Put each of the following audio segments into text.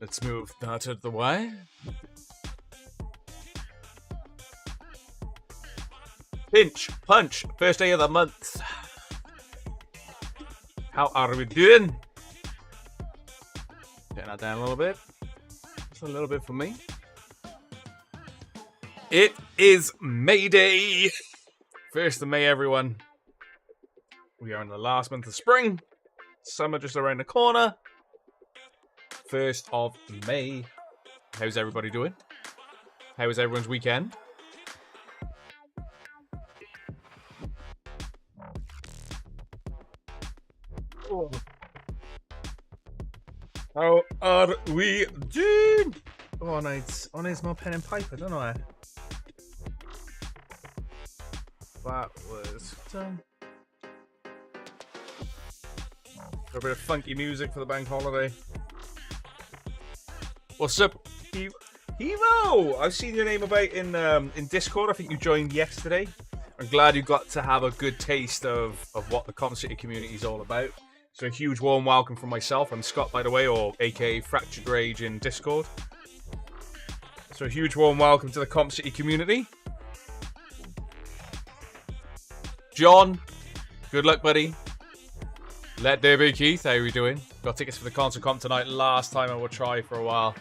Let's move that out of the way. Pinch, punch, first day of the month. How are we doing? Getting that down a little bit. Just a little bit for me. It is May Day. 1st of May, everyone. We are in the last month of spring. Summer just around the corner. 1st of May. How's everybody doing? How was everyone's weekend? Oh. How are we doing? Oh, nice. Oh, there's more pen and paper, don't I? That was done. A bit of funky music for the bank holiday. What's up, Evo? I've seen your name about in Discord. I think you joined yesterday. I'm glad you got to have a good taste of what the Com City community is all about. So a huge warm welcome from myself. I'm Scott, by the way, or aka Fractured Rage in Discord. So a huge warm welcome to the Com City community. John, good luck, buddy. Let there be Keith, how are we doing? Got tickets for the concert comp tonight. Last time I will try for a while.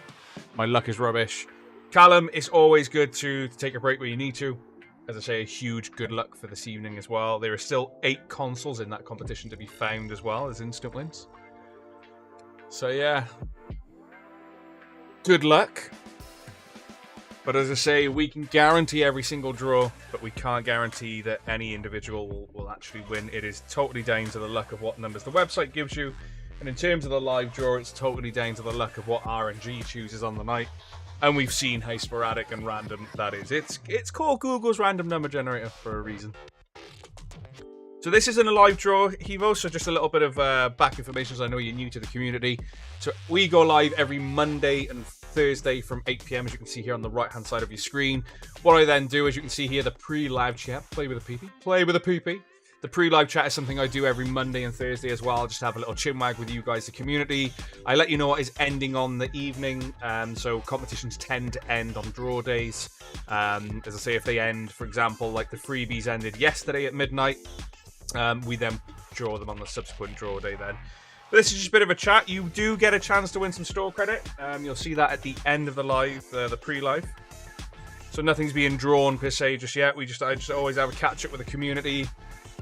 My luck is rubbish. Callum, it's always good to take a break where you need to. As I say, a huge good luck for this evening as well. There are still 8 consoles in that competition to be found as well as instant wins. So yeah, good luck. But as I say, we can guarantee every single draw, but we can't guarantee that any individual will actually win. It is totally down to the luck of what numbers the website gives you. And in terms of the live draw, it's totally down to the luck of what RNG chooses on the night. And we've seen how sporadic and random that is. It's called Google's random number generator for a reason. So this isn't a live draw, Hevo, so just a little bit of back information, so I know you're new to the community. So we go live every Monday and Thursday from 8 PM, as you can see here on the right-hand side of your screen. What I then do, as you can see here, the pre-live chat. Play with a peepee. Play with a peepee. The pre-live chat is something I do every Monday and Thursday as well. I'll just have a little chinwag with you guys, the community. I let you know what is ending on the evening. So competitions tend to end on draw days. As I say, if they end, for example, like the freebies ended yesterday at midnight, we then draw them on the subsequent draw day then. But this is just a bit of a chat. You do get a chance to win some store credit. You'll see that at the end of the live, the pre-live. So nothing's being drawn per se just yet. I just always have a catch up with the community.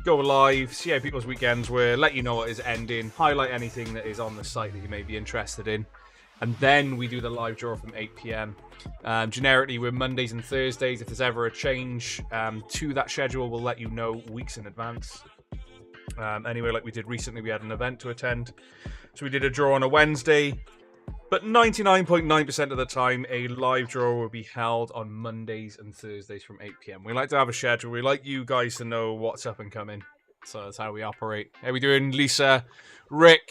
Go live, see how people's weekends were, let you know what is ending, highlight anything that is on the site that you may be interested in. And then we do the live draw from 8 PM. Generically, we're Mondays and Thursdays. If there's ever a change to that schedule, we'll let you know weeks in advance. Anyway, like we did recently, we had an event to attend. So we did a draw on a Wednesday. But 99.9% of the time, a live draw will be held on Mondays and Thursdays from 8 PM. We like to have a schedule. We like you guys to know what's up and coming. So that's how we operate. How are we doing, Lisa? Rick?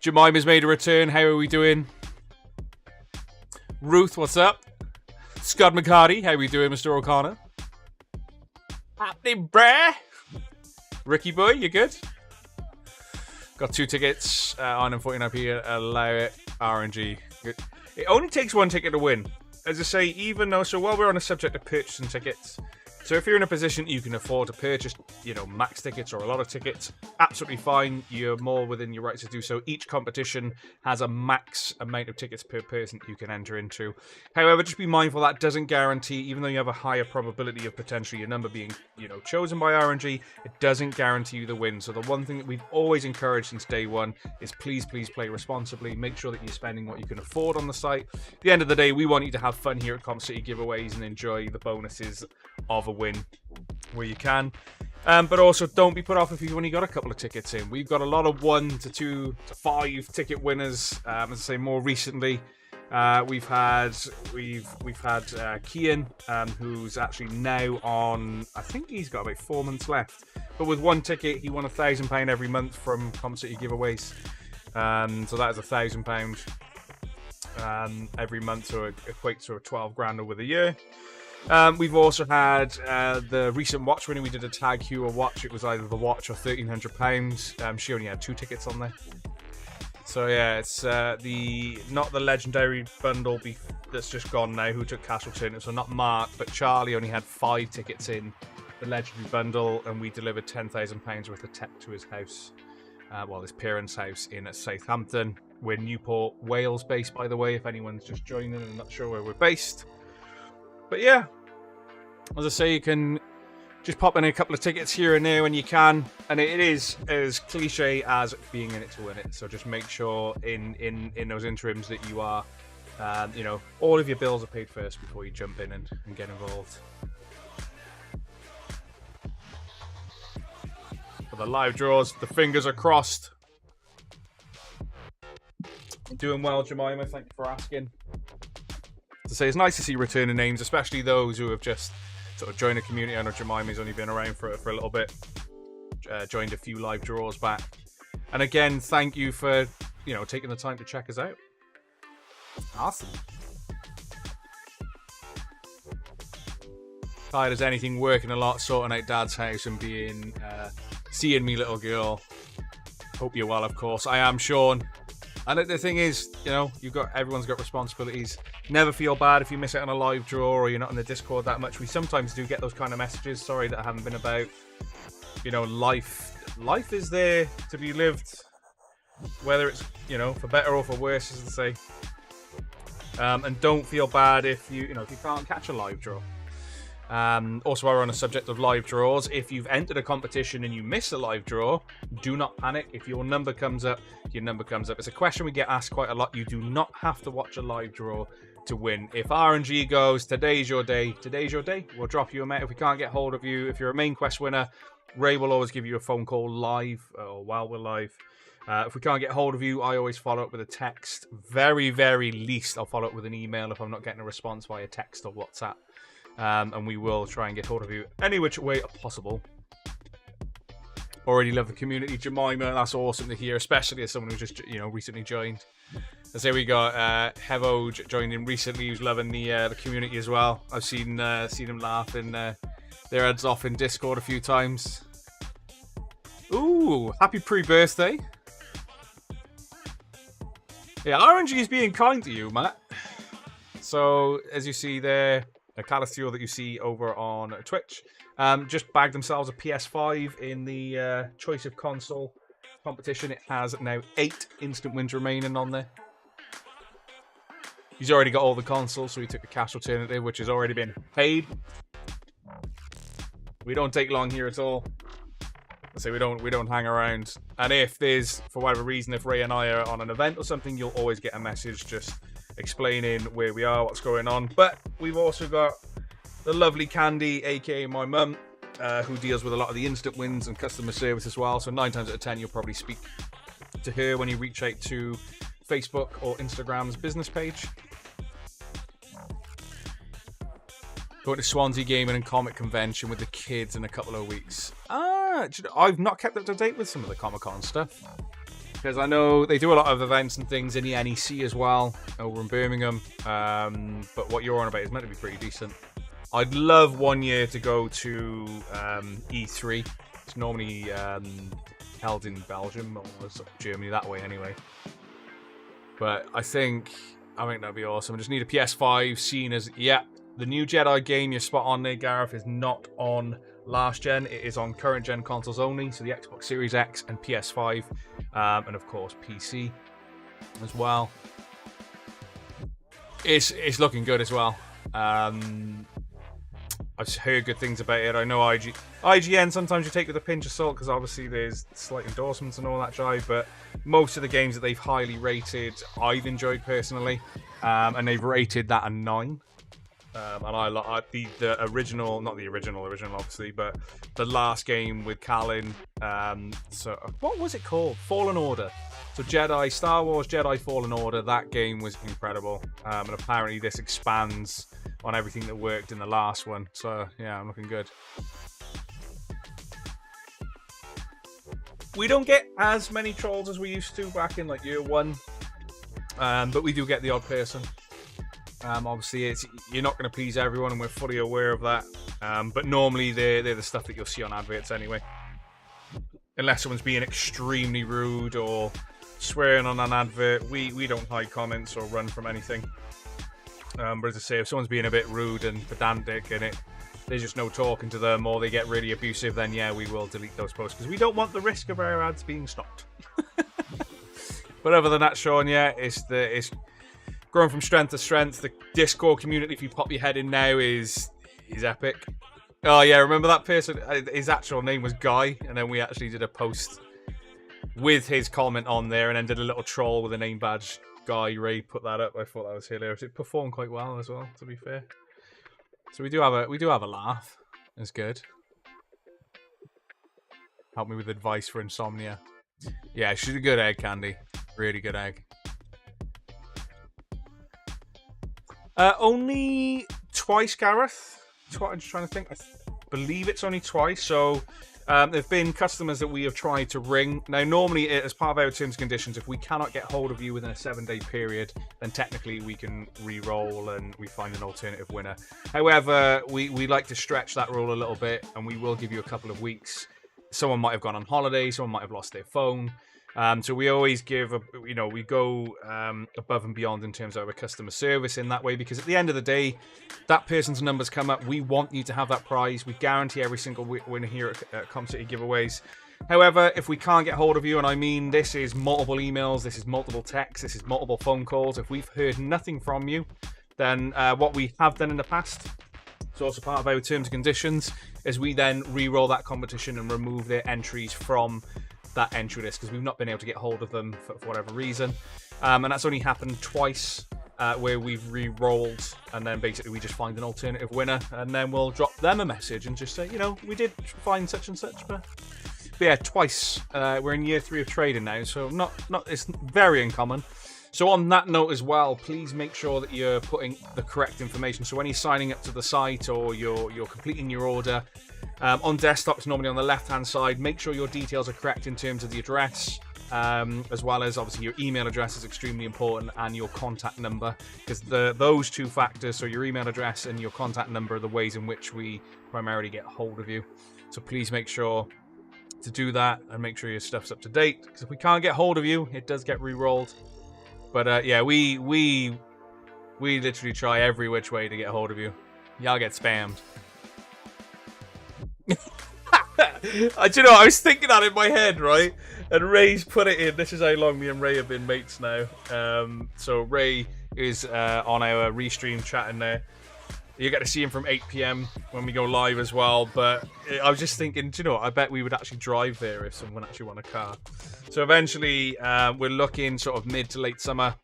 Jemima's made a return. How are we doing? Ruth, what's up? Scott McCarty, how are we doing, Mr. O'Connor? Happy bruh? Ricky boy, you good? Got 2 tickets on M49p. Allow it. RNG. Good. It only takes 1 ticket to win. As I say, even though, so while we're on the subject of purchasing tickets, so if you're in a position you can afford to purchase, max tickets or a lot of tickets, absolutely fine. You're more within your rights to do so. Each competition has a max amount of tickets per person you can enter into. However, just be mindful that doesn't guarantee, even though you have a higher probability of potentially your number being, chosen by RNG, it doesn't guarantee you the win. So the one thing that we've always encouraged since day one is please play responsibly. Make sure that you're spending what you can afford on the site. At the end of the day, we want you to have fun here at Com City Giveaways and enjoy the bonuses of a win where you can. But also don't be put off if you've only got a couple of tickets in. We've got a lot of 1 to 2 to 5 ticket winners. As I say, more recently, we've had Kian, who's actually now on, I think he's got about 4 months left. But with 1 ticket, he won £1,000 every month from Com City Giveaways. So that is £1,000 every month, so it equates to 12 grand over the year. We've also had the recent watch winner. We did a Tag Heuer watch. It was either the watch or £1,300. She only had 2 tickets on there. So yeah, it's not the legendary bundle that's just gone now. Who took Castleton? So not Mark, but Charlie only had 5 tickets in the legendary bundle, and we delivered £10,000 worth of tech to his house. Well, his parents' house in Southampton. We're Newport, Wales based, by the way, if anyone's just joining and not sure where we're based. But yeah, as I say, you can just pop in a couple of tickets here and there when you can, and it is as cliche as being in it to win it. So just make sure in those interims that you are, all of your bills are paid first before you jump in and get involved. For the live draws, the fingers are crossed. Doing well, Jemima. Thank you for asking. To say, it's nice to see returning names, especially those who have just sort of joined the community. I know Jemima's only been around for a little bit. Joined a few live draws back. And again, thank you for taking the time to check us out. Awesome. Tired as anything, working a lot, sorting out Dad's house and seeing me little girl. Hope you're well, of course. I am Sean. And the thing is, everyone's got responsibilities. Never feel bad if you miss out on a live draw or you're not in the Discord that much. We sometimes do get those kind of messages. Sorry that I haven't been about. Life is there to be lived, whether it's, for better or for worse, as they say. And don't feel bad if you can't catch a live draw. Also, while we're on the subject of live draws, if you've entered a competition and you miss a live draw, do not panic. If your number comes up, your number comes up. It's a question we get asked quite a lot. You do not have to watch a live draw to win. If RNG goes, today's your day, we'll drop you a message. If we can't get hold of you, if you're a main quest winner, Ray will always give you a phone call live or while we're live. If we can't get hold of you, I always follow up with a text. Very, very least, I'll follow up with an email if I'm not getting a response via text or WhatsApp. And we will try and get hold of you any which way possible. Already love the community, Jemima. That's awesome to hear, especially as someone who just recently joined. And so we got Hevo joined in recently, who's loving the community as well. I've seen them laughing their heads off in Discord a few times. Ooh, happy pre-birthday! Yeah, RNG is being kind to you, Matt. So as you see there. Calisteel that you see over on Twitch just bagged themselves a PS5 in the choice of console competition. It has now 8 instant wins remaining on there. He's already got all the consoles, so he took a cash alternative, which has already been paid. We don't take long here at all. I say we don't hang around. And if there's, for whatever reason, if Ray and I are on an event or something, you'll always get a message just explaining where we are, what's going on. But we've also got the lovely Candy, aka my mum, who deals with a lot of the instant wins and customer service as well. So 9 times out of 10 you'll probably speak to her when you reach out to Facebook or Instagram's business page. Going to Swansea Gaming and Comic Convention with the kids in a couple of weeks. I've not kept up to date with some of the Comic-Con stuff. Because I know they do a lot of events and things in the NEC as well, over in Birmingham. But what you're on about is meant to be pretty decent. I'd love one year to go to E3. It's normally held in Belgium or sort of Germany, that way anyway. But I think that'd be awesome. I just need a PS5, seeing as, the new Jedi game, you're spot on there, Gareth, is not on last gen. It is on current gen consoles only, so the Xbox Series X and PS5, and of course PC as well. It's looking good as well. I've heard good things about it. I know IGN sometimes you take with a pinch of salt because obviously there's slight endorsements and all that jive, but most of the games that they've highly rated I've enjoyed personally, and they've rated that a 9. And I like the original, not the original obviously, but the last game with Callan. So what was it called? Fallen Order. So Star Wars Jedi Fallen Order. That game was incredible, and apparently this expands on everything that worked in the last one. So yeah, I'm looking good. We don't get as many trolls as we used to back in like year 1, but we do get the odd person. Obviously, you're not going to please everyone, and we're fully aware of that. But normally, they're the stuff that you'll see on adverts anyway. Unless someone's being extremely rude or swearing on an advert. We don't hide comments or run from anything. But as I say, if someone's being a bit rude and pedantic and there's just no talking to them, or they get really abusive, then yeah, we will delete those posts because we don't want the risk of our ads being stopped. But other than that, Sean, yeah, it's growing from strength to strength. The Discord community, if you pop your head in now, is epic. Oh yeah, remember that person? His actual name was Guy, and then we actually did a post with his comment on there, and then did a little troll with a name badge. Guy Ray put that up. I thought that was hilarious. It performed quite well as well, to be fair. So we do have a laugh. It's good. Help me with advice for insomnia. Yeah, she's a good egg, Candy. Really good egg. Only twice, Gareth. I'm just trying to think. I believe it's only twice. So there've been customers that we have tried to ring. Now, normally, as part of our terms and conditions, if we cannot get hold of you within a 7-day period, then technically we can re-roll and we find an alternative winner. However, we like to stretch that rule a little bit, and we will give you a couple of weeks. Someone might have gone on holiday. Someone might have lost their phone. So we always give, we go above and beyond in terms of our customer service in that way, because at the end of the day, that person's numbers come up. We want you to have that prize. We guarantee every single winner here at Com City Giveaways. However, if we can't get hold of you, and I mean this is multiple emails, this is multiple texts, this is multiple phone calls, if we've heard nothing from you, then what we have done in the past, it's also part of our terms and conditions, is we then re-roll that competition and remove their entries from that entry list because we've not been able to get hold of them for whatever reason. And that's only happened twice where we've re-rolled and then basically we just find an alternative winner and then we'll drop them a message and just say, we did find such and such. But yeah, twice. We're in year 3 of trading now, so not it's very uncommon. So on that note as well, please make sure that you're putting the correct information. So when you're signing up to the site or you're completing your order, on desktops, normally on the left-hand side, make sure your details are correct in terms of the address, as well as obviously your email address is extremely important and your contact number, because those two factors, so your email address and your contact number, are the ways in which we primarily get hold of you. So please make sure to do that and make sure your stuff's up to date, because if we can't get hold of you, it does get re-rolled. But yeah, we literally try every which way to get hold of you. Y'all get spammed. Do you know, I was thinking that in my head, right? And Ray's put it in. This is how long me and Ray have been mates now. So Ray is on our restream chatting there. You get to see him from 8 PM when we go live as well. But I was just thinking, do you know, I bet we would actually drive there if someone actually won a car. So eventually, we're looking sort of mid to late summer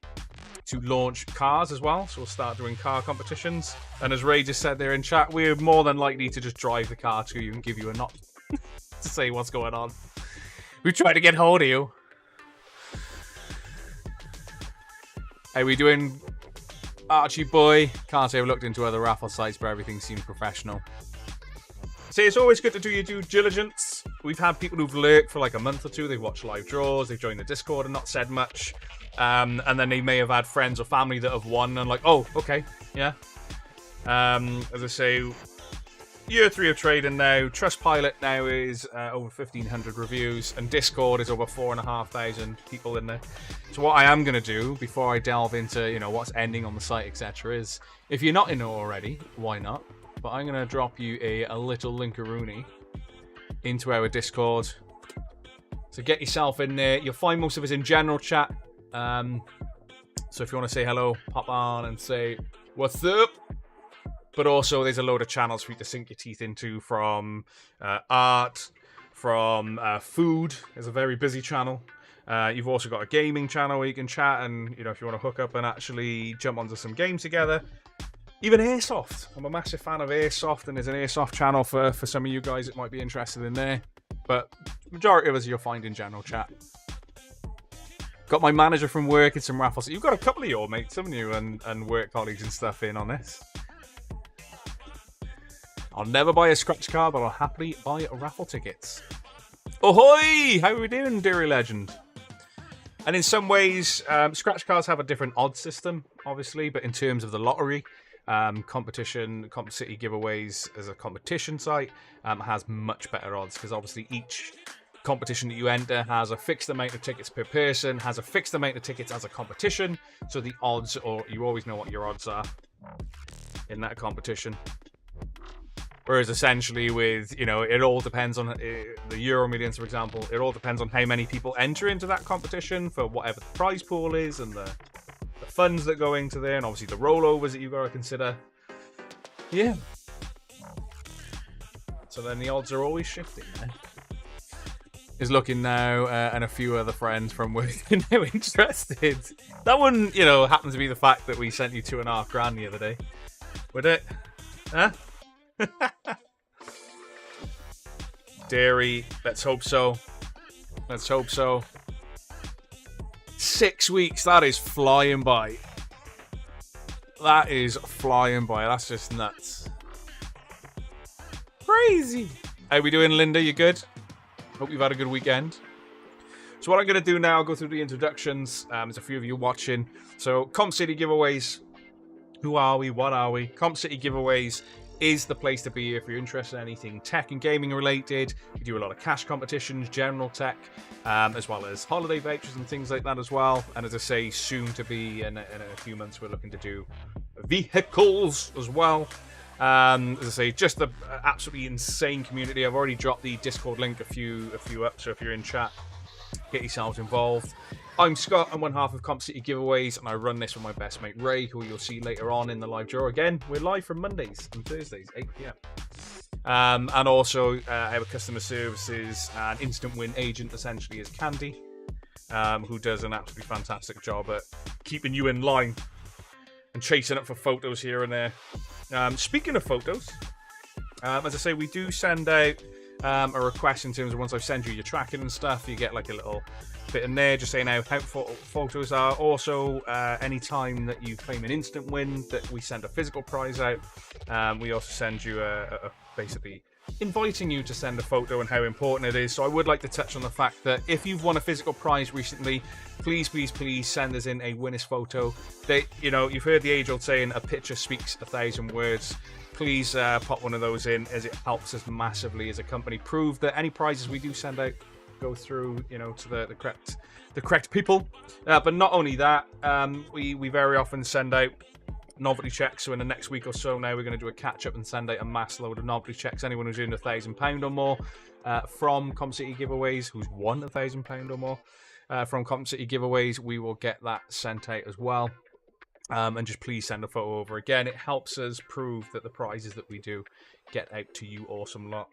to launch cars as well. So we'll start doing car competitions. And as Ray just said there in chat, we're more than likely to just drive the car to you and give you a nod to say what's going on. We tried to get hold of you. How we doing, Archie boy? Can't say I've looked into other raffle sites, but everything seems professional. See, it's always good to do your due diligence. We've had people who've lurked for like a month or two. They've watched live draws, they've joined the Discord and not said much. And then they may have had friends or family that have won and like, oh, okay, yeah. As I say, year 3 of trading now. Trustpilot now is over 1,500 reviews, and Discord is over 4,500 people in there. So what I am going to do before I delve into, what's ending on the site, etc., is if you're not in it already, why not? But I'm going to drop you a little linkaroonie into our Discord. So get yourself in there. You'll find most of us in general chat. So if you want to say hello, pop on and say what's up. But also there's a load of channels for you to sink your teeth into, from art, from food. There's a very busy channel. You've also got a gaming channel where you can chat and, if you want to hook up and actually jump onto some games together. Even Airsoft. I'm a massive fan of Airsoft, and there's an Airsoft channel for some of you guys that might be interested in there. But majority of us you'll find in general chat. Got my manager from work and some raffles. You've got a couple of your mates, haven't you, and work colleagues and stuff in on this. I'll never buy a scratch card, but I'll happily buy raffle tickets. Ahoy! How are we doing, Deary Legend? And in some ways, scratch cards have a different odds system, obviously, but in terms of the lottery, competition, Com City Giveaways as a competition site has much better odds, because obviously each competition that you enter has a fixed amount of tickets per person, has a fixed amount of tickets as a competition, so the odds, or you always know what your odds are in that competition. Whereas essentially with, you know, it all depends on the Euro Millions, for example, it all depends on how many people enter into that competition for whatever the prize pool is and the funds that go into there, and obviously the rollovers that you've got to consider. Yeah. So then the odds are always shifting there. Is looking now, and a few other friends from work are now interested. That wouldn't, you know, happen to be the fact that we sent you $2.5 grand the other day, would it? Huh? Dairy, let's hope so. Let's hope so. 6 weeks, that is flying by. That is flying by. That's just nuts. Crazy. How we doing, Linda? You good? Hope you've had a good weekend. So what I'm going to do now, I'll go through the introductions. There's a few of you watching. So Comp City giveaways. Who are we? What are we? Comp City giveaways is the place to be if you're interested in anything tech and gaming related. We do a lot of cash competitions, general tech, as well as holiday vouchers and things like that as well. And as I say, soon to be in a few months, we're looking to do vehicles as well. As I say, just an absolutely insane community. I've already dropped the Discord link a few up, so if you're in chat, get yourselves involved. I'm Scott, I'm one half of Comp City Giveaways, and I run this with my best mate Ray, who you'll see later on in the live draw. Again, we're live from Mondays and Thursdays, 8 PM. And also, our customer services and instant win agent essentially is Candy, who does an absolutely fantastic job at keeping you in line and chasing up for photos here and there. Speaking of photos, as I say, we do send out a request in terms of once I send you your tracking and stuff, you get like a little bit in there just saying how photos are. Also, any time that you claim an instant win, that we send a physical prize out. We also send you basically inviting you to send a photo and how important it is. So I would like to touch on the fact that if you've won a physical prize recently, please send us in a winner's photo. You know, you've heard the age-old saying, a picture speaks 1,000 words. Please pop one of those in, as it helps us massively as a company prove that any prizes we do send out go through, you know, to the correct people. But not only that, we very often send out novelty checks. So in the next week or so now, we're going to do a catch up and send out a mass load of novelty checks. Anyone who's earned £1,000 or more from Comp City Giveaways, who's won £1,000 or more from Comp City Giveaways, we will get that sent out as well. And just please send a photo over. Again, it helps us prove that the prizes that we do get out to you awesome lot.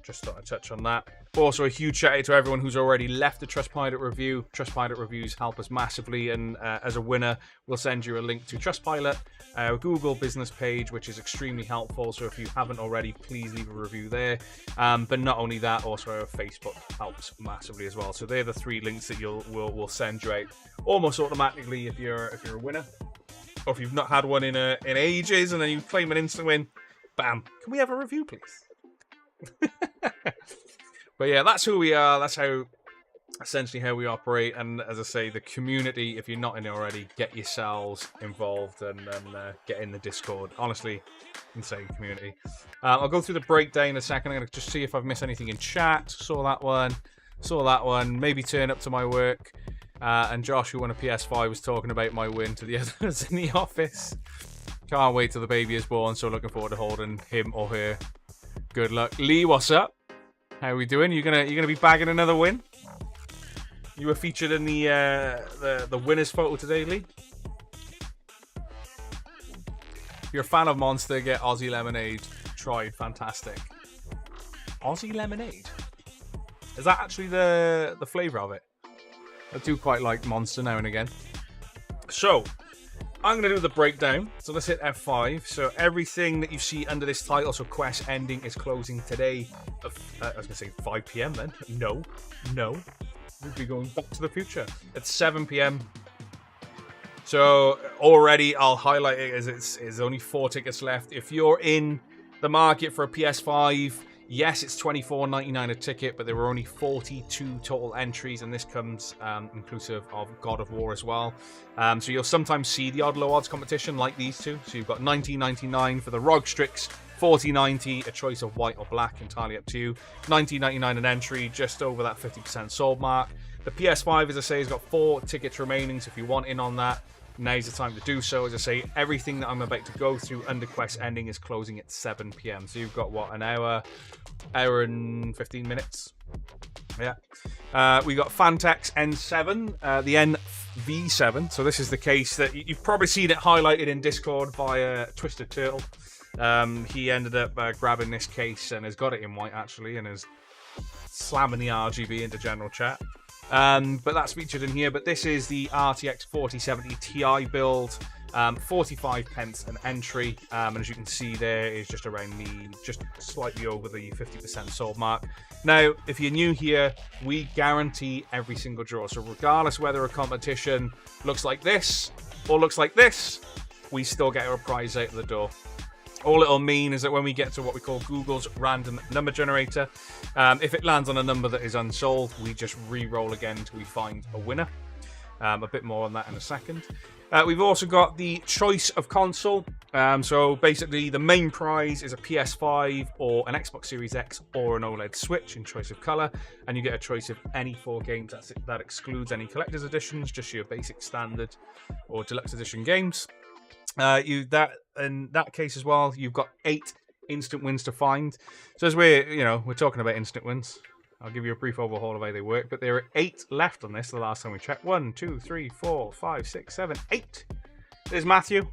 Just thought I'd touch on that. Also, a huge shout out to everyone who's already left a Trustpilot review. Trustpilot reviews help us massively, and as a winner, we'll send you a link to Trustpilot, our Google business page, which is extremely helpful. So if you haven't already, please leave a review there. But not only that, also our Facebook helps massively as well. So they're the 3 links that we'll send you out almost automatically if you're a winner, or if you've not had one in ages and then you claim an instant win. Bam! Can we have a review, please? But yeah, that's who we are. That's essentially how we operate. And as I say, the community, if you're not in it already, get yourselves involved and get in the Discord. Honestly, insane community. I'll go through the breakdown in a second. I'm going to just see if I've missed anything in chat. Saw that one. Maybe turn up to my work. And Josh, who won a PS5, was talking about my win to the others in the office. Can't wait till the baby is born, so looking forward to holding him or her. Good luck. Lee, what's up? How are we doing? You gonna be bagging another win? You were featured in the winner's photo today, Lee. If you're a fan of Monster, get Aussie Lemonade. Tried. Fantastic. Aussie Lemonade? Is that actually the flavour of it? I do quite like Monster now and again. So, I'm going to do the breakdown. So let's hit F5. So everything that you see under this title, so Quest Ending is closing today. I was going to say 5 PM then. No. We'll be going back to the future at 7 PM. So already I'll highlight it as it's only 4 tickets left. If you're in the market for a PS5, Yes, it's $24.99 a ticket, but there were only 42 total entries, and this comes inclusive of God of War as well. So you'll sometimes see the odd low odds competition like these two. So you've got $19.99 for the Rogue Strix, $40.90, a choice of white or black, entirely up to you. $19.99 an entry, just over that 50% sold mark. The PS5, as I say, has got 4 tickets remaining, so if you want in on that, now's the time to do so. As I say, everything that I'm about to go through under Quest Ending is closing at 7 p.m. So you've got, what, an hour and 15 minutes? Yeah. We got Fantex N7, the NV7. So this is the case that you've probably seen it highlighted in Discord by Twisted Turtle. He ended up grabbing this case and has got it in white, actually, and is slamming the RGB into general chat. But that's featured in here. But this is the RTX 4070 Ti build, 45 pence an entry, and as you can see there is just around just slightly over the 50% sold mark. Now, if you're new here, we guarantee every single draw. So regardless whether a competition looks like this or looks like this, we still get our prize out of the door. All it'll mean is that when we get to what we call Google's random number generator, if it lands on a number that is unsold, we just re-roll again until we find a winner. A bit more on that in a second. We've also got the choice of console. So basically the main prize is a PS5 or an Xbox Series X or an OLED Switch in choice of color, and you get a choice of any 4 games. That excludes any collector's editions, just your basic standard or deluxe edition games. In that case as well, you've got 8 instant wins to find. So as we're talking about instant wins, I'll give you a brief overhaul of how they work. But there are 8 left on this. The last time we checked, 1, 2, 3, 4, 5, 6, 7, 8. There's Matthew.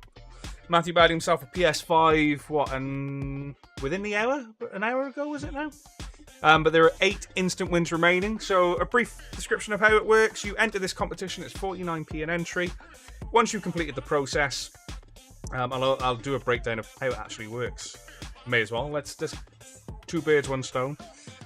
Matthew bought himself a PS5. Within the hour? An hour ago, was it now? But there are 8 instant wins remaining. So a brief description of how it works: you enter this competition. It's 49p an entry. Once you've completed the process, I'll do a breakdown of how it actually works. May as well. Let's just 2 birds, 1 stone.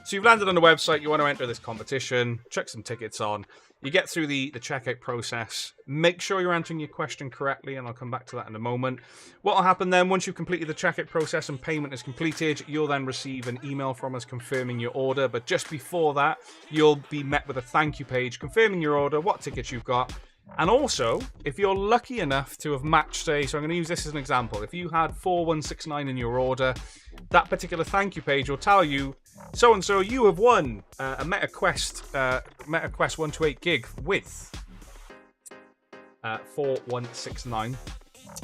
So you've landed on the website, you want to enter this competition, chuck some tickets on, you get through the checkout process, make sure you're answering your question correctly, and I'll come back to that in a moment. What will happen then, once you've completed the checkout process and payment is completed, you'll then receive an email from us confirming your order, but just before that, you'll be met with a thank you page confirming your order, what tickets you've got. And also, if you're lucky enough to have matched, say, so I'm going to use this as an example. If you had 4169 in your order, that particular thank you page will tell you, so-and-so, you have won a MetaQuest 128 gig with 4169.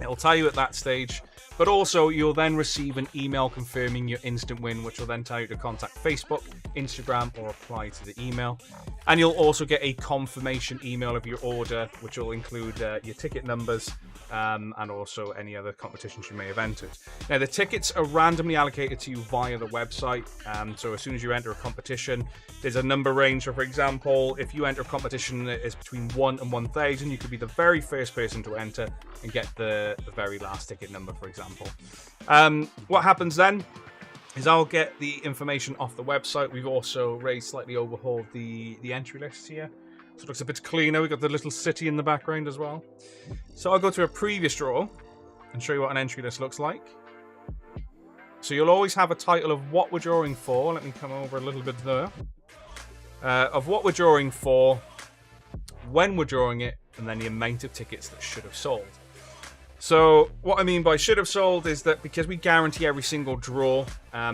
It'll tell you at that stage. But also, you'll then receive an email confirming your instant win, which will then tell you to contact Facebook, Instagram, or apply to the email. And you'll also get a confirmation email of your order, which will include your ticket numbers and also any other competitions you may have entered. Now, the tickets are randomly allocated to you via the website. So as soon as you enter a competition, there's a number range. So, for example, if you enter a competition that is between 1 and 1,000, you could be the very first person to enter and get the very last ticket number, for example. What happens then is I'll get the information off the website. We've also slightly overhauled the entry list here, so it looks a bit cleaner. We've got the little city in the background as well. So I'll go to a previous draw and show you what an entry list looks like. So you'll always have a title of what we're drawing for. Let me come over a little bit there. Of what we're drawing for, when we're drawing it, and then the amount of tickets that should have sold. So what I mean by should have sold is that because we guarantee every single draw,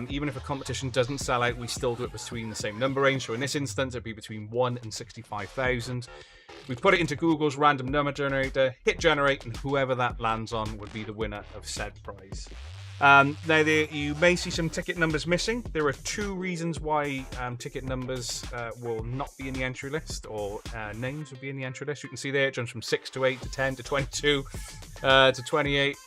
even if a competition doesn't sell out, we still do it between the same number range. So in this instance, it'd be between 1 and 65,000. We put it into Google's random number generator, hit generate, and whoever that lands on would be the winner of said prize. Now, you may see some ticket numbers missing. There are 2 reasons why ticket numbers will not be in the entry list, or names will be in the entry list. You can see there it jumps from 6 to 8 to 10 to 22 to 28.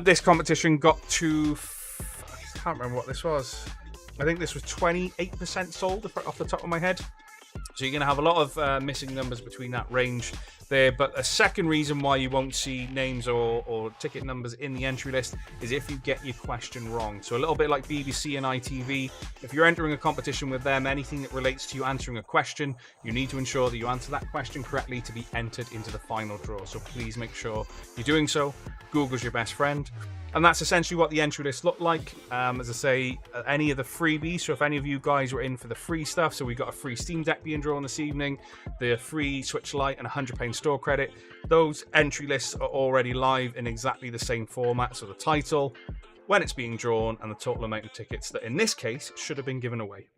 This competition got to, I can't remember what this was. I think this was 28% sold off the top of my head. So you're going to have a lot of missing numbers between that range there. But a second reason why you won't see names or ticket numbers in the entry list is if you get your question wrong. So a little bit like BBC and ITV, if you're entering a competition with them, anything that relates to you answering a question, you need to ensure that you answer that question correctly to be entered into the final draw. So please make sure you're doing so. Google's your best friend. And that's essentially what the entry list looked like. As I say, any of the freebies, so if any of you guys were in for the free stuff, so we got a free Steam Deck being drawn this evening, the free Switch Lite and £100 store credit, those entry lists are already live in exactly the same format. So the title, when it's being drawn, and the total amount of tickets that in this case should have been given away.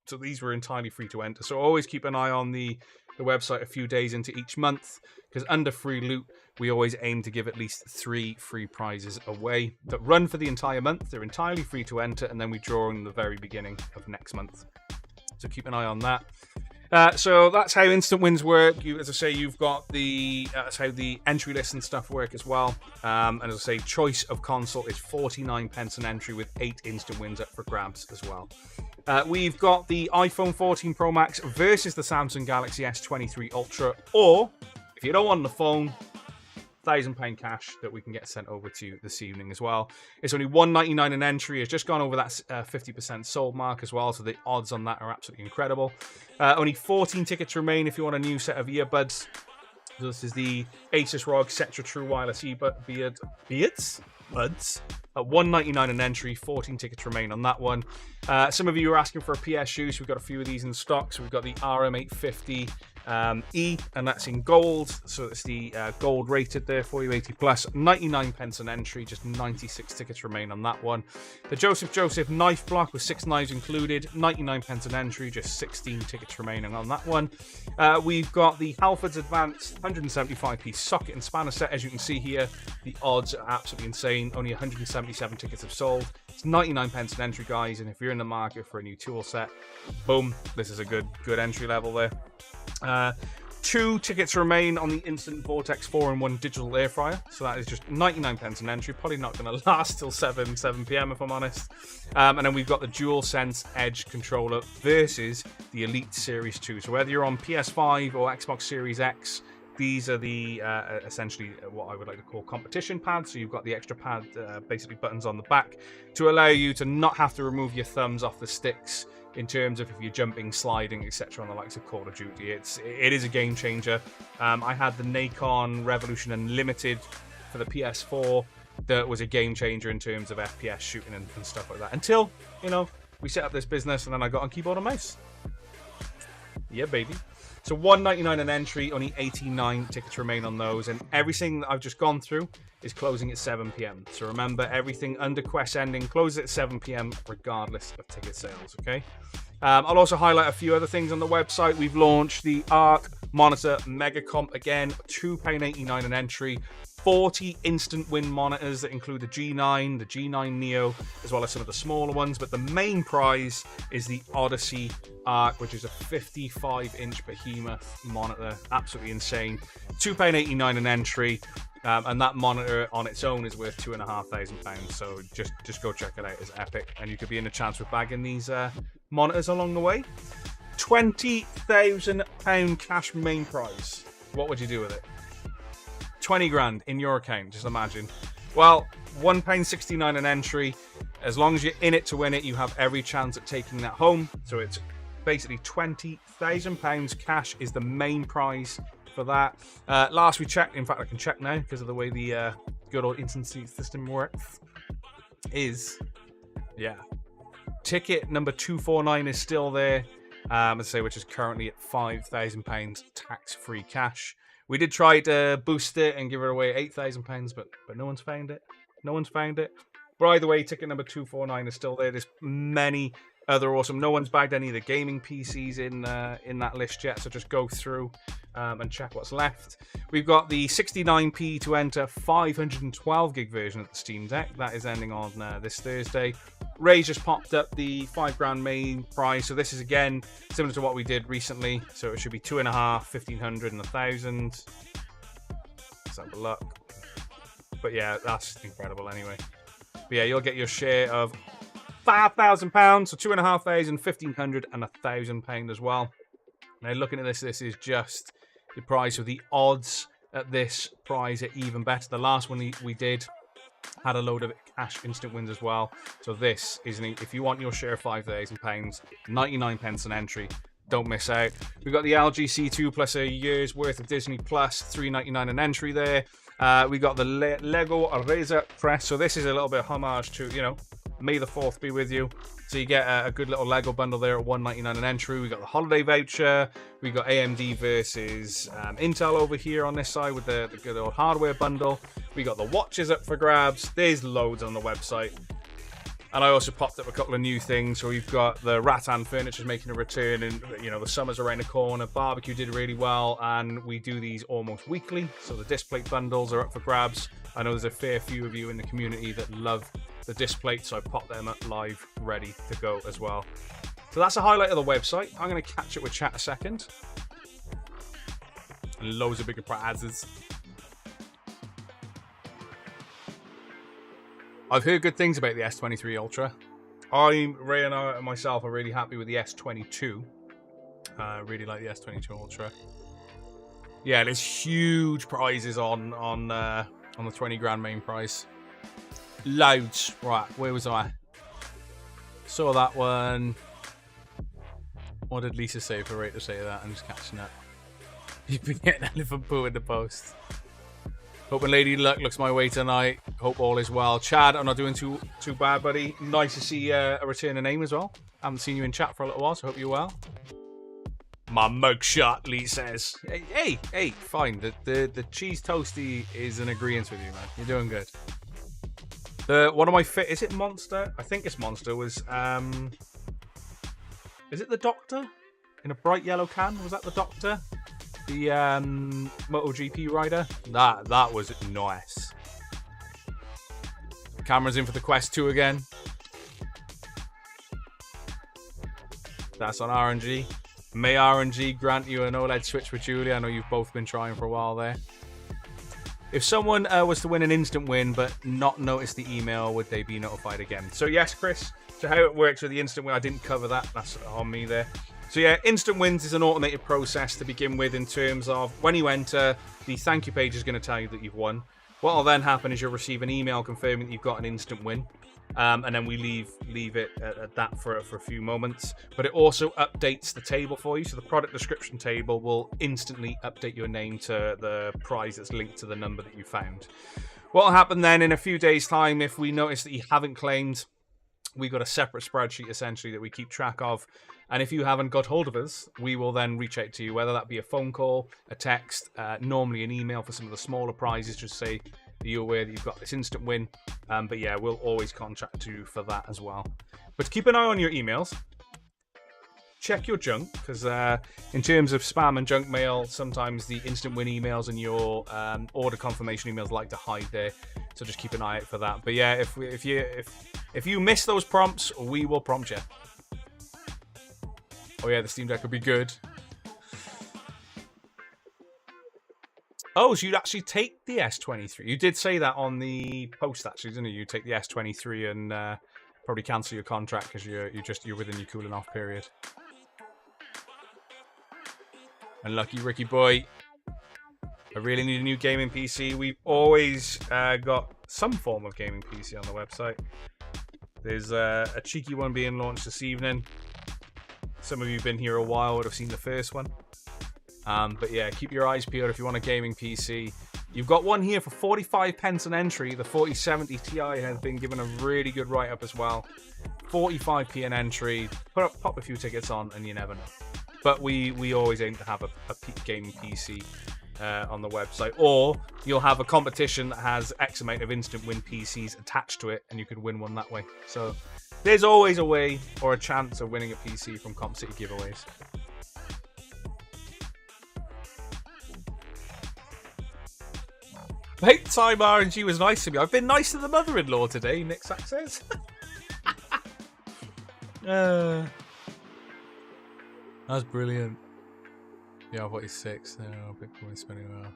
So these were entirely free to enter. So always keep an eye on the website a few days into each month, because under free loot, we always aim to give at least 3 free prizes away that run for the entire month. They're entirely free to enter, and then we draw in the very beginning of next month. So keep an eye on that. So that's how instant wins work. As I say, you've got that's how the entry list and stuff work as well. And as I say, choice of console is 49p an entry with 8 instant wins up for grabs as well. We've got the iPhone 14 Pro Max versus the Samsung Galaxy S23 Ultra, or if you don't want the phone, £1,000 cash that we can get sent over to you this evening as well. It's only $199 an entry. It's just gone over that 50% sold mark as well, so the odds on that are absolutely incredible. Only 14 tickets remain if you want a new set of earbuds. So this is the Asus ROG Cetra True Wireless buds at $199 an entry. 14 tickets remain on that one. Some of you are asking for a PSU, so we've got a few of these in stock. So we've got the RM850 E, and that's in gold, so it's the gold rated there for you, 80 plus, 99p an entry, just 96 tickets remain on that one. The Joseph knife block with 6 knives included, 99p an entry, just 16 tickets remaining on that one. We've got the Halfords Advanced 175p socket and spanner set. As you can see here, the odds are absolutely insane. Only 177 tickets have sold. It's 99p an entry, guys, and if you're in the market for a new tool set, boom, this is a good entry level there. 2 tickets remain on the Instant Vortex 4-in-1 digital air fryer, so that is just 99p an entry. Probably not going to last till 7 p.m. if I'm honest. And then we've got the DualSense Edge controller versus the Elite Series 2. So whether you're on PS5 or Xbox Series X, these are the essentially what I would like to call competition pads. So you've got the extra pad, basically buttons on the back, to allow you to not have to remove your thumbs off the sticks in terms of if you're jumping, sliding, etc. on the likes of Call of Duty. It is a game changer. I had the Nacon Revolution Unlimited for the PS4 that was a game changer in terms of FPS shooting and stuff like that. Until, we set up this business and then I got on keyboard and mouse. Yeah, baby. So $199 an entry, only 89 tickets remain on those, and everything that I've just gone through is closing at 7 p.m. So remember, everything under Quest Ending closes at 7 p.m. regardless of ticket sales, okay? I'll also highlight a few other things on the website. We've launched the Arc Monitor Mega Comp again, £2.89 an entry. 40 instant win monitors that include the G9, the G9 Neo, as well as some of the smaller ones. But the main prize is the Odyssey Arc, which is a 55-inch behemoth monitor. Absolutely insane. £2.89 an entry. And that monitor on its own is worth £2,500. So just go check it out. It's epic. And you could be in a chance of bagging these monitors along the way. £20,000 cash main prize. What would you do with it? 20 grand in your account, just imagine. Well, £1.69 an entry. As long as you're in it to win it, you have every chance at taking that home. So it's basically £20,000 cash is the main prize for that. Last we checked, in fact I can check now because of the way the good old instant seat system works, is, yeah, ticket number 249 is still there, as I say, which is currently at £5,000 tax-free cash. We did try to boost it and give it away £8,000, but no one's found it. No one's found it. But either way, ticket number 249 is still there. There's many other awesome. No one's bagged any of the gaming PCs in that list yet, so just go through and check what's left. We've got the 69p to enter 512 gig version of the Steam Deck. That is ending on this Thursday. Ray just popped up the £5,000 main prize, so this is again similar to what we did recently. So it should be 2.5, 1,500, and 1,000. Let's have a look. But yeah, that's incredible anyway. But yeah, you'll get your share of £5,000, so 2,500, 1,500, and £1,000 as well. Now, looking at this is just the price of the odds at this prize are even better. The last one we did had a load of cash instant wins as well. So this is, if you want your share of £5,000, 99 pence an entry. Don't miss out. We've got the LGC2 plus a year's worth of Disney Plus, $3.99 an entry there. We got the Lego Razor Crest. So this is a little bit of homage to, you know, May the 4th be with you. So you get a good little Lego bundle there at $1.99 an entry. We got the holiday voucher. We got AMD versus Intel over here on this side with the good old hardware bundle. We got the watches up for grabs. There's loads on the website. And I also popped up a couple of new things. So we've got the Rattan Furniture making a return, and you know the summer's around the corner. Barbecue did really well, and we do these almost weekly. So the disc plate bundles are up for grabs. I know there's a fair few of you in the community that love the disc plate, so I popped them up live, ready to go as well. So that's a highlight of the website. I'm going to catch it with chat a second. And loads of bigger prizes. I've heard good things about the S23 Ultra. Ray and I myself are really happy with the S22. Really like the S22 Ultra. Yeah, there's huge prizes on the 20 grand main prize. Loads. Right, where was I? Saw that one. What did Lisa say for Ray to say that? I'm just catching up. You've been getting elephant poo in the post. Hoping Lady Luck looks my way tonight. Hope all is well. Chad, I'm not doing too bad, buddy. Nice to see a return of name as well. Haven't seen you in chat for a little while, so hope you're well. My mugshot, Lee says. Hey, fine. The cheese toasty is in agreement with you, man. You're doing good. One of my is it Monster? I think it's Monster. Was is it the Doctor in a bright yellow can? Was that the Doctor? The MotoGP rider? That was nice. Camera's in for the Quest 2 again. That's on RNG. May RNG grant you an OLED Switch with Julie? I know you've both been trying for a while there. If someone was to win an instant win but not notice the email, would they be notified again? So yes, Chris. So how it works with the instant win, I didn't cover that. That's on me there. So yeah, instant wins is an automated process to begin with in terms of when you enter, the thank you page is going to tell you that you've won. What will then happen is you'll receive an email confirming that you've got an instant win. And then we leave it at that for a few moments. But it also updates the table for you. So the product description table will instantly update your name to the prize that's linked to the number that you found. What will happen then in a few days' time if we notice that you haven't claimed, we've got a separate spreadsheet essentially that we keep track of. And if you haven't got hold of us, we will then reach out to you, whether that be a phone call, a text, normally an email for some of the smaller prizes, just say that you're aware that you've got this instant win. But yeah, we'll always contact you for that as well. But keep an eye on your emails. Check your junk, because in terms of spam and junk mail, sometimes the instant win emails and your order confirmation emails like to hide there. So just keep an eye out for that. But yeah, if you miss those prompts, we will prompt you. Oh yeah, the Steam Deck would be good. Oh, so you'd actually take the S23. You did say that on the post, actually, didn't you? You take the S23 and probably cancel your contract because you're within your cooling off period. Unlucky Ricky boy. I really need a new gaming PC. We've always got some form of gaming PC on the website. There's a cheeky one being launched this evening. Some of you have been here a while would have seen the first one. But yeah, keep your eyes peeled if you want a gaming PC. You've got one here for 45 pence an entry. The 4070 Ti has been given a really good write-up as well. 45p an entry. Pop a few tickets on and you never know. But we always aim to have a gaming PC on the website. Or you'll have a competition that has X amount of instant win PCs attached to it and you could win one that way. So there's always a way or a chance of winning a PC from Comp City giveaways. Late time RNG was nice to me. I've been nice to the mother-in-law today, Nick Sack says. That's brilliant. Yeah, 46. Oh, Bitcoin spending well.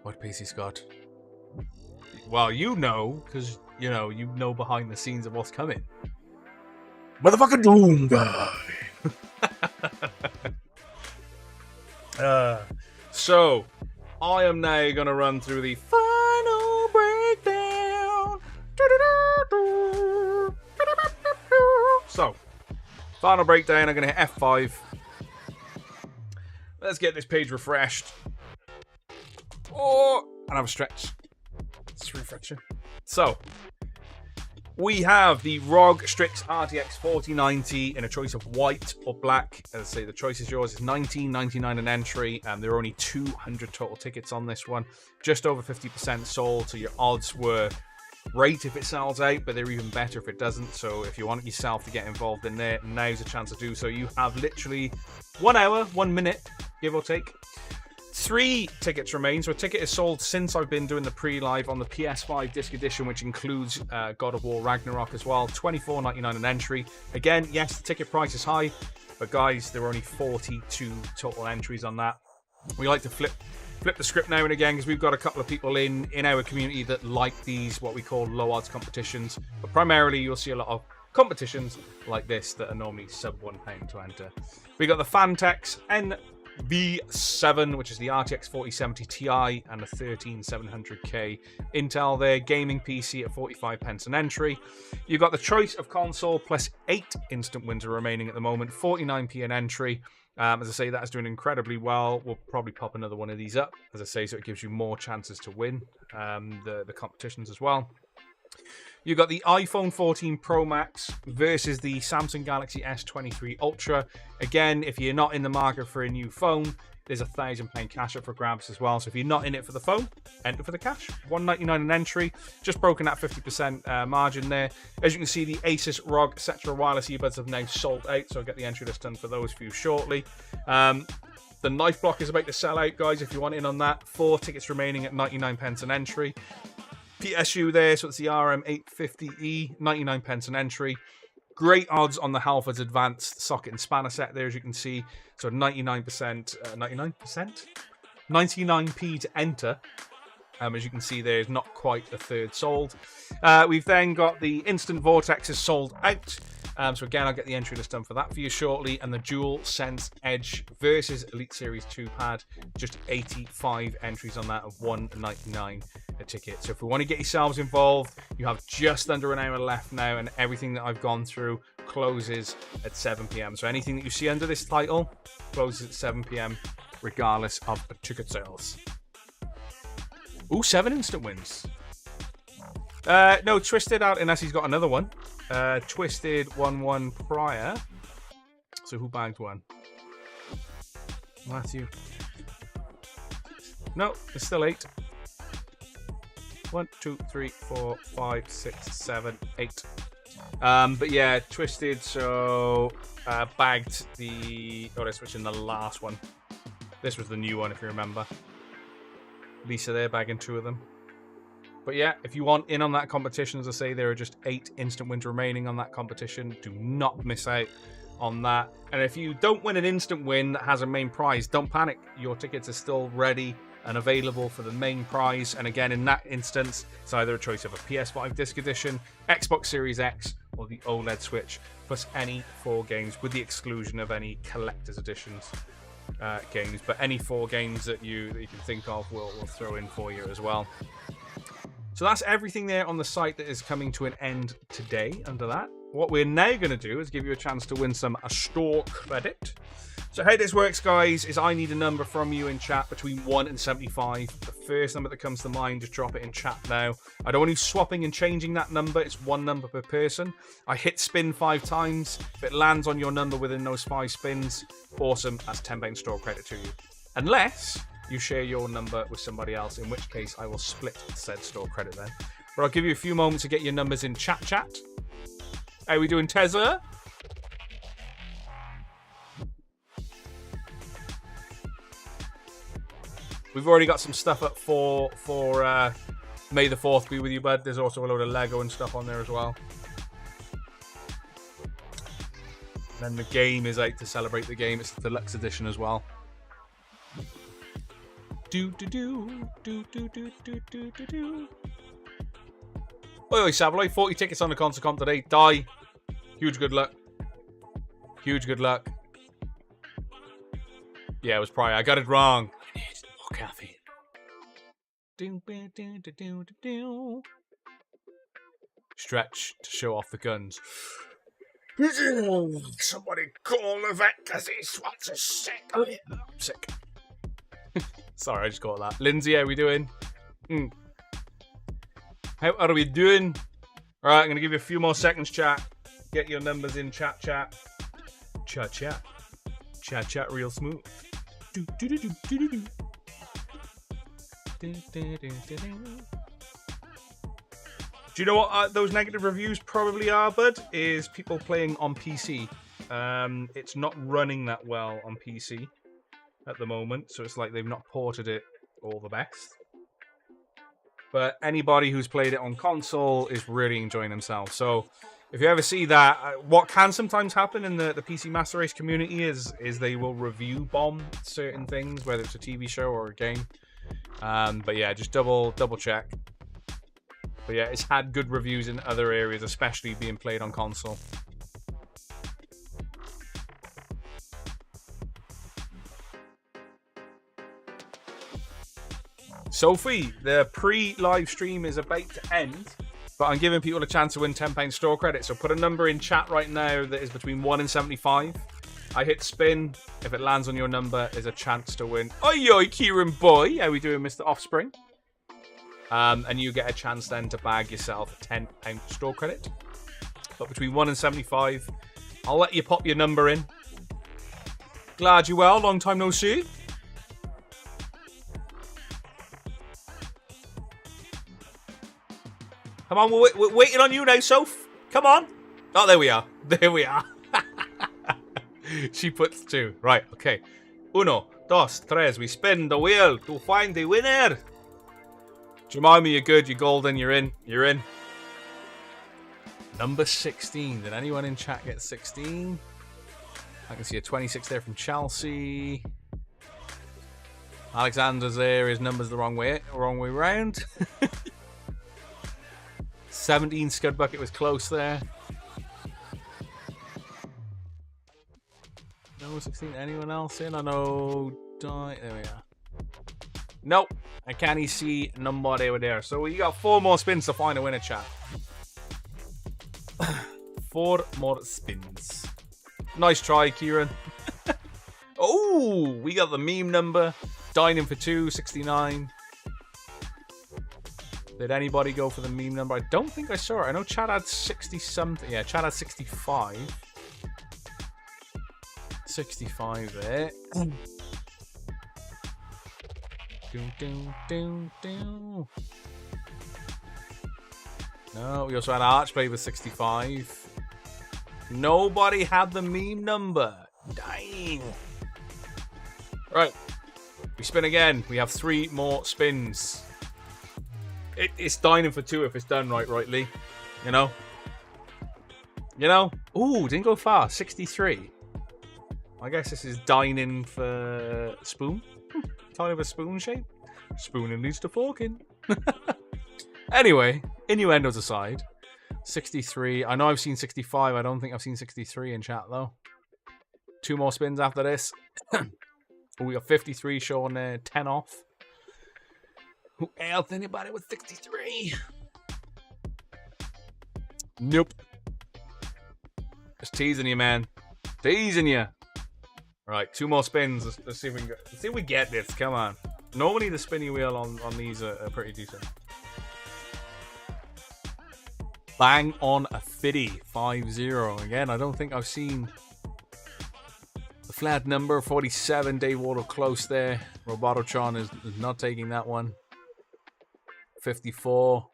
What PC got? Well, you know, because you know behind the scenes of what's coming. Motherfucking Doom guy. So, I am now going to run through the final breakdown. So, final breakdown, I'm going to hit F5. Let's get this page refreshed. Oh, and have a stretch. Let's refresh it. So, we have the ROG Strix RTX 4090 in a choice of white or black. As I say, the choice is yours. It's $19.99 an entry, and there are only 200 total tickets on this one. Just over 50% sold, so your odds were great if it sells out, but they're even better if it doesn't. So if you want yourself to get involved in there, now's a chance to do so. You have literally 1 hour, 1 minute, give or take. 3 tickets remain. So a ticket is sold since I've been doing the pre-live on the PS5 disc edition, which includes God of War Ragnarok as well. $24.99 an entry. Again, yes, the ticket price is high, but guys, there are only 42 total entries on that. We like to flip the script now and again because we've got a couple of people in our community that like these, what we call low odds competitions. But primarily, you'll see a lot of competitions like this that are normally sub £1 to enter. We got the Fantex NV7, which is the RTX 4070 Ti and a 13700K Intel there. Gaming PC at 45p an entry. You've got the choice of console plus 8 instant wins are remaining at the moment. 49p an entry. As I say, that is doing incredibly well. We'll probably pop another one of these up, as I say, so it gives you more chances to win the competitions as well. You've got the iPhone 14 Pro Max versus the Samsung Galaxy S23 Ultra. Again, if you're not in the market for a new phone, there's a £1,000 cash up for grabs as well. So if you're not in it for the phone, enter for the cash. $199 an entry. Just broken that 50% margin there. As you can see, the Asus ROG Cetra wireless earbuds have now sold out. So I'll get the entry list done for those for you shortly. The Knife Block is about to sell out, guys, if you want in on that. 4 tickets remaining at 99p an entry. PSU there, so it's the RM850E, 99p an entry. Great odds on the Halfords Advanced socket and spanner set there, as you can see. So 99p to enter. As you can see, there is not quite a third sold. We've then got the Instant Vortex is sold out. So again, I'll get the entry list done for that for you shortly. And the DualSense Edge versus Elite Series 2 pad, just 85 entries on that of $199 a ticket. So if we want to get yourselves involved, you have just under an hour left now, and everything that I've gone through closes at 7 p.m. So anything that you see under this title closes at 7 p.m. regardless of the ticket sales. Ooh, 7 instant wins. No, Twisted out unless he's got another one. Twisted won one prior. So who bagged one? Matthew. No, it's still 8. 1, 2, 3, 4, 5, 6, 7, 8. But yeah, Twisted, so bagged the... Oh, this was in the last one. This was the new one, if you remember. Lisa there, bagging 2 of them. But yeah, if you want in on that competition, as I say, there are just 8 instant wins remaining on that competition. Do not miss out on that. And if you don't win an instant win that has a main prize, don't panic. Your tickets are still ready and available for the main prize. And again, in that instance, it's either a choice of a PS5 disc edition, Xbox Series X, or the OLED Switch, plus any 4 games, with the exclusion of any collector's editions games. But any 4 games that you can think of, we'll throw in for you as well. So that's everything there on the site that is coming to an end today under that. What we're now going to do is give you a chance to win some store credit. So how this works, guys, is I need a number from you in chat between 1 and 75. The first number that comes to mind, just drop it in chat now. I don't want you swapping and changing that number. It's 1 number per person. I hit spin 5 times. If it lands on your number within those 5 spins, awesome. That's £10 store credit to you. Unless you share your number with somebody else, in which case I will split said store credit then. But I'll give you a few moments to get your numbers in chat. How are we doing, Tezza? We've already got some stuff up for May the 4th be with you, bud. There's also a load of Lego and stuff on there as well. And then the game is out to celebrate the game. It's the deluxe edition as well. Oi, Savaloy, 40 tickets on the console comp today. Die. Huge good luck. Huge good luck. Yeah, it was prior. I got it wrong. caffeine. Stretch to show off the guns. Somebody call the vet because he swats is sick. Oh, yeah. I'm sick. Sorry, I just got that. Lindsay, how are we doing? How are we doing? Alright, I'm going to give you a few more seconds, chat. Get your numbers in, chat. Chat real smooth. Do you know what those negative reviews probably are, bud? Is people playing on PC. It's not running that well on PC at the moment, so it's like they've not ported it all the best. But anybody who's played it on console is really enjoying themselves. So if you ever see that, what can sometimes happen in the PC Master Race community is they will review bomb certain things, whether it's a TV show or a game. But yeah, just double check. But yeah, it's had good reviews in other areas, especially being played on console. Sophie, the pre-live stream is about to end, but I'm giving people a chance to win £10 store credit. So put a number in chat right now that is between 1 and 75. I hit spin. If it lands on your number, there's a chance to win. Oi, Kieran boy. How we doing, Mr. Offspring? And you get a chance then to bag yourself a £10 store credit. But between 1 and 75, I'll let you pop your number in. Glad you well. Long time no see. Come on, we're waiting on you now, Soph. Come on. Oh, there we are. There we are. She puts 2. Right, okay. 1, 2, 3. We spin the wheel to find the winner. Jemima, you're good. You're golden. You're in. You're in. Number 16. Did anyone in chat get 16? I can see a 26 there from Chelsea. Alexander's there. His number's the wrong way round. 17 Scud Bucket was close there. No 16. Anyone else in? I know. There we are. Nope. I can't see nobody over there. So we got 4 more spins to find a winner, chat. 4 more spins. Nice try, Kieran. Oh, we got the meme number. Dining for 2, 69. Did anybody go for the meme number? I don't think I saw it. I know Chad had 60-something. Yeah, Chad had 65. 65 there. No, we also had Archblade with 65. Nobody had the meme number. Dang. Right. We spin again. We have 3 more spins. It's dining for 2 if it's done rightly. You know? Ooh, didn't go far. 63. I guess this is dining for spoon. Kind of a spoon shape. Spooning leads to forking. Anyway, innuendos aside. 63. I know I've seen 65. I don't think I've seen 63 in chat, though. 2 more spins after this. We got 53 showing there. 10 off. Who else? Anybody with 63? Nope. Just teasing you, man. Teasing you. Right, 2 more spins. Let's see if we get this. Come on. Normally the spinny wheel on these are pretty decent. Bang on a fitty. 5-0. Again, I don't think I've seen the flat number. 47. Dave Wardle close there. Robototron is not taking that one. 54.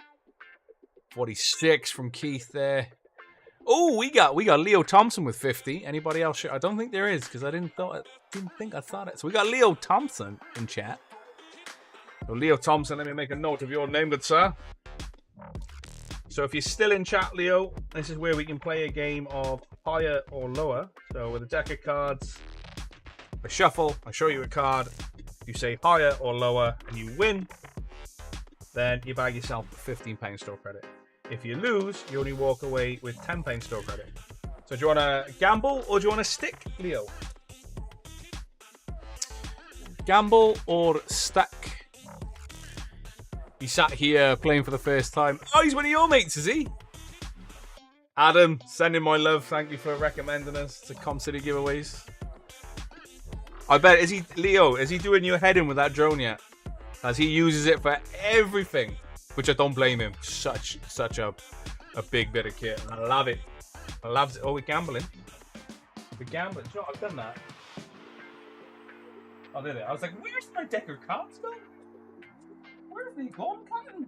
46 from Keith there. Oh, we got Leo Thompson with 50. Anybody else? I don't think there is because I didn't think I thought it. So we got Leo Thompson in chat. So Leo Thompson, let me make a note of your name, good sir. So if you're still in chat, Leo, this is where we can play a game of higher or lower. So with a deck of cards, I shuffle, I show you a card, you say higher or lower, and you win, then you bag yourself £15 store credit. If you lose, you only walk away with £10 store credit. So do you want to gamble or do you want to stick, Leo? Gamble or stack? He sat here playing for the first time. Oh, he's one of your mates, is he? Adam, sending my love. Thank you for recommending us to Com City giveaways. I bet, is he, Leo, is he doing your head in with that drone yet? As he uses it for everything, which I don't blame him. Such a big bit of kit. I love it. I love it. Oh, we're gambling. We're gambling. You know, I've done that. Oh, there they are. I was like, where's my deck of cards gone? Where's the gone, Captain?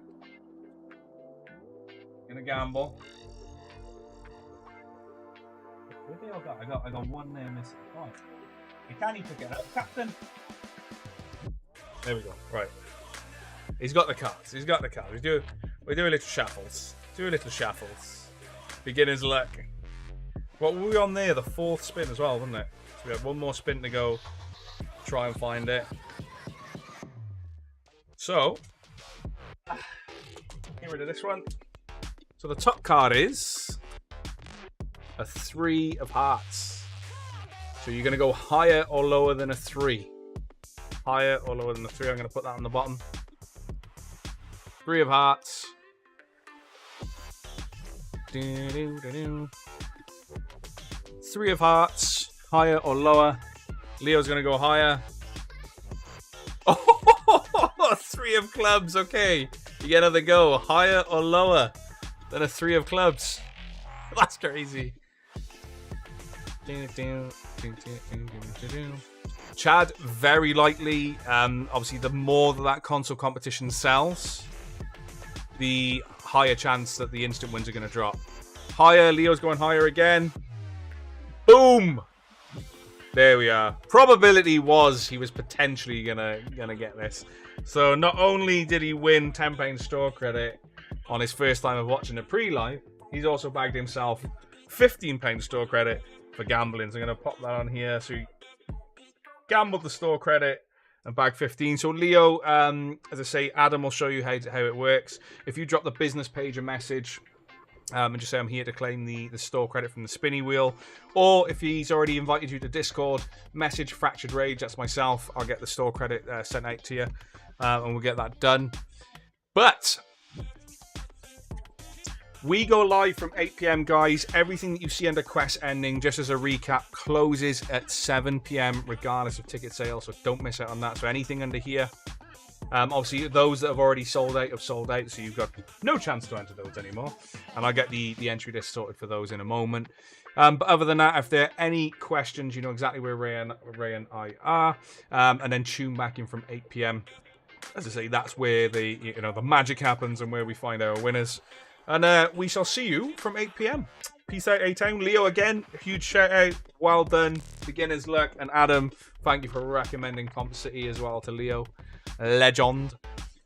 Gonna gamble. Where they all got? I got one there missing. Oh. I can't even pick it up, Captain. There we go. Right. He's got the cards. He's got the cards. We do little shuffles. Do a little shuffles. Beginner's luck. What were we on there? The fourth spin as well, wasn't it? So we have one more spin to go. Try and find it. So, get rid of this one. So the top card is a 3 of hearts. So you're going to go higher or lower than a 3. Higher or lower than a 3. I'm going to put that on the bottom. 3 of hearts. 3 of hearts. Higher or lower. Leo's going to go higher. Oh, 3 of clubs. Okay. You get another go. Higher or lower than a 3 of clubs. That's crazy. Chad, very likely. Obviously, the more that console competition sells, the higher chance that the instant wins are going to drop. Higher. Leo's going higher again. Boom. There we are. Probability was he was potentially gonna get this. So not only did he win £10 store credit on his first time of watching a pre-live, he's also bagged himself £15 store credit for gambling. So I'm going to pop that on here. So he gambled the store credit and bagged 15. So Leo, as I say, Adam will show you how it works. If you drop the business page a message and just say I'm here to claim the store credit from the spinny wheel, or if he's already invited you to Discord, message Fractured Rage, that's myself. I'll get the store credit sent out to you and we'll get that done. But we go live from 8 p.m, guys. Everything that you see under quest ending, just as a recap, closes at 7 p.m, regardless of ticket sales, so don't miss out on that. So anything under here, obviously those that have already sold out have sold out, so you've got no chance to enter those anymore. And I'll get the entry list sorted for those in a moment. But other than that, if there are any questions, you know exactly where Ray and I are. And then tune back in from 8 p.m. As I say, that's where the magic happens and where we find our winners. And we shall see you from 8 p.m. Peace out, A-Town. Leo, again, huge shout out. Well done. Beginner's luck. And Adam, thank you for recommending Com City as well to Leo. Legend.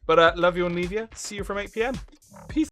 But love you and leave you. See you from 8 p.m. Peace.